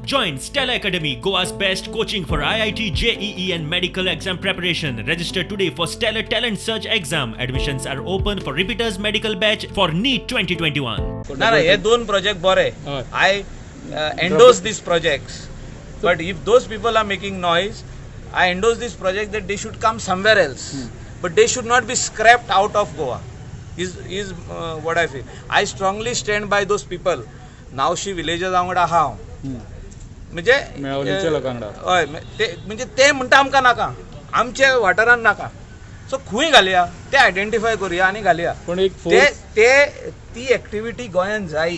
Join Stella Academy, Goa's best coaching for IIT, JEE and medical exam preparation. Register today for Stellar Talent Search exam. Admissions are open for repeaters medical batch for NEET 2021. ना हे दोन project बरे. I endorse these projects, but if those people are making noise, I endorse this project that they should come somewhere else, but they should not be scrapped out of Goa. Is what I feel. I strongly stand by those people. नावशी विलेजा वांगडा हांव म्हणजे हय म्हणजे ते म्हणटा आमकां नाका, आमचे वाठारांत नाका, सो खंय घालया ते आयडेंटिफाय करुया आनी घालया. पण ती एक्टिविटी गोंयांत जाय.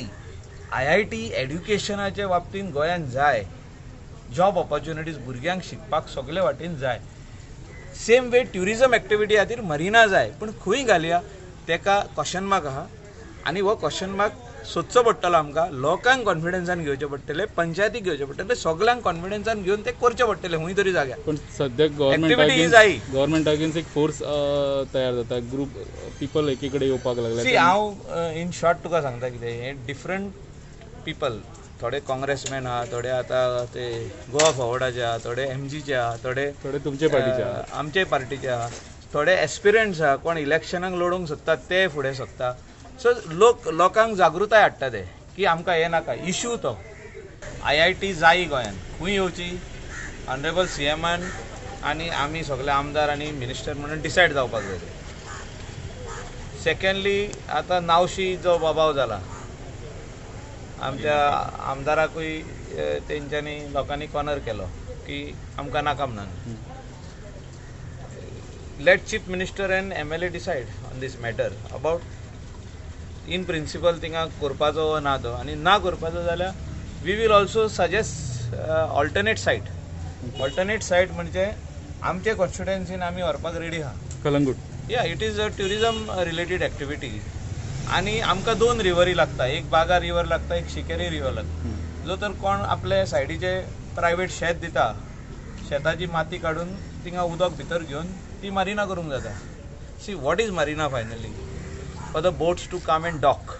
IIT एड्युकेशनाच्या बाबतींत गोंयांत जाय. जॉब ऑपॉर्च्युनिटीज भुरग्यांक शिकपाक सगळे वाटेन जाय. सेम वे ट्युरिजम एक्टिविटी खातीर मरिना जाय, पण खंय घालया तेका क्वेश्चन मार्क आहा. आनी हो क्वेश्चन मार्क सोदचो पडटलो आमकां. लोकांक कॉन्फिडन्सान घेवचे पडटले, पंचायतीक घेवचे पडटले, सगळ्यांक कॉन्फिडन्सान घेवन ते करचे पडटले खंय तरी जाग्यार. पण सद्याक गव्हर्नमेंटागेन्स्ट एक फोर्स तयार जाता, ग्रुप पीपल एकीकडे येवपाक लागले. सी हांव इन शॉर्ट तुका सांगता कितें, हे डिफरंट पीपल, थोडे काँग्रेसमॅन आहा, थोडे आतां ते गोवा फॉरवर्डाचे आहा, थोडे MGचे आहा, थोडे तुमचे पार्टीचे आहा, आमचे पार्टीचे आहा, थोडे एस्पिरंट्स आहा, कोण इलेक्शनाक लडोवंक सोदतात ते फुडें सोदता. सो लोकांक जागृताय हाडटा ते की आमकां हें नाका. इश्यू तो IIT जाय गोंयांत, खंय येवची ऑनरेबल CMन आनी आमी सगळे आमदार आनी मिनिस्टर म्हणून डिसायड जावपाक जाय. सेकंडली आतां नावशी जो बाबाव जाला, आमच्या आमदाराकूय तेंच्यांनी लोकांनी कॉर्नर केलो की आमकां नाका म्हणून. Let chief minister and MLA decide on this matter about in principle थिंगा करपाचो वा ना तो, आनी ना करपाचो जाल्यार we will also suggest alternate site. Alternate site म्हणजे आमचे कॉन्स्टिट्युएन्सीन आमी व्हरपाक रेडी आहा. कलंगूट या it is a tourism related activity. आनी आमकां दोन रिवरी लागता, एक बागा रिवर लागता, एक शिकेरी रिवर लागता. जो तर कोण आपले सायडीचे प्रायवेट शेत दिता, शेताची माती काडून थिंगा उदक भितर घेवन ती मरिना करूंक जाता. See what is Marina finally? For the boats to come and dock.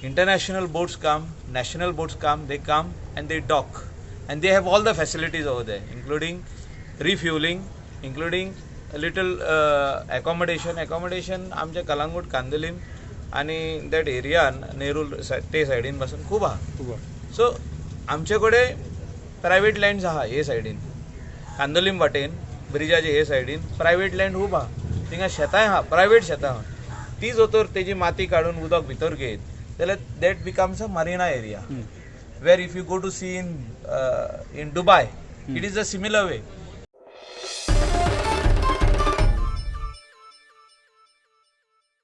International boats come, national boats come, they come and they dock. And they have all the facilities over there, including refueling, including a little accommodation. Accommodation आमच्या कलंगूट, कांदोलीम आणि that area Nerul ते सायडीन पासून खूब आहा. So आमचे कडेन private lands आहा हे सायडीन, कांदोलीम वाटेन ब्रिजाचे हे सायडीन प्रायवेट लँड खूब आहा. थिंगा शेतांय आहा, प्रायवेट शेतां आहा. ती जो तर तेजी माती काडून उदक भितर घेत जाल्यार that becomes a marina area. Where if you go to sea in Dubai, it is a similar way.